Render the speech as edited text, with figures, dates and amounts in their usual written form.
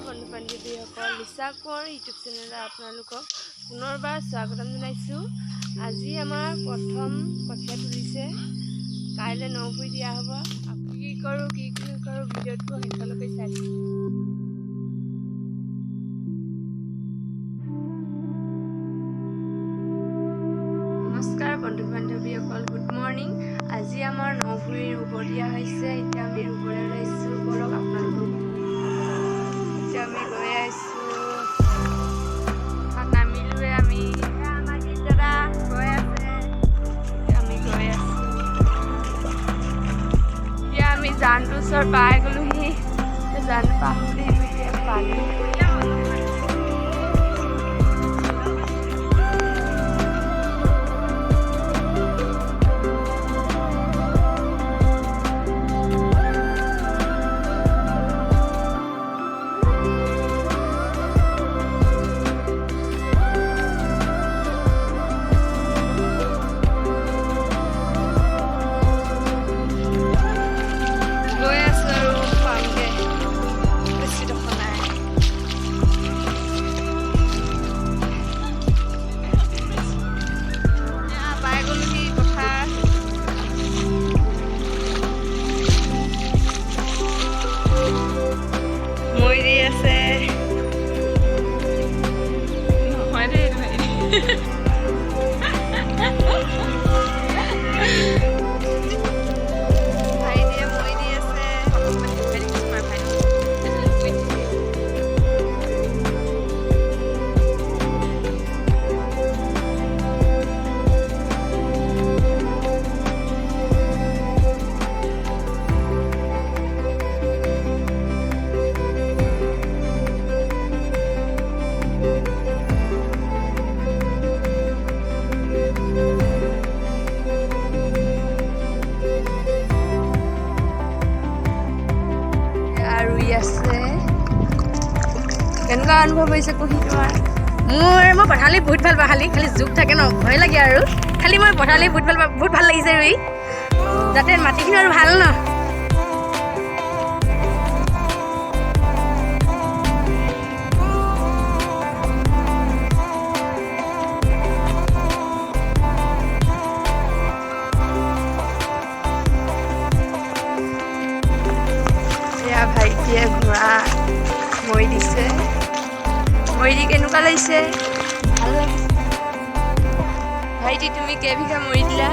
বন্ধু বান্ধৱীসকল লিচা কোঁৱৰ ইউটিউব চেনেলত আপোনালোকক পুনৰবাৰ স্বাগতম জনাইছোঁ। আজি আমাৰ প্ৰথম কঠীয়া তুলিছে, কাইলৈ নভুই দিয়া হ'ব। কি কৰোঁ ভিডিঅ'টো শেষলৈকে চাই। নমস্কাৰ বন্ধু বান্ধৱীসকল, গুড মৰ্ণিং। আজি আমাৰ নভুই ৰুব দিয়া হৈছে। এতিয়া আমি ৰুবলৈ ওলাইছোঁ, বলক আপোনালোকক। এতিয়া আমি গৈ আছোঁ, নামিলোৱে আমি। আমাৰ গীত দাদা গৈ আছে, আমি গৈ আছোঁ। এতিয়া আমি জানটোৰ ওচৰত পাই গ'লোহি। জান পাহৰি এতিয়া পানী আছে। কেনেকুৱা অনুভৱ হৈছে কহি তোমাৰ? মই পথালি বহুত ভাল পাওঁ। খালি জোক থাকে ন, ভয় লাগে আৰু। খালি মই পথালি বহুত ভাল পাওঁ, বহুত ভাল লাগিছে ৰুই। যাতে মাটিখিনি আৰু ভাল ন। ভাইটিয়ে ঘোঁৰা মৰি দিছে। মৰি দি কেনেকুৱা লাগিছে? ভাল লাগিছে। ভাইটি তুমি কেইবিঘা মৰি দিলা?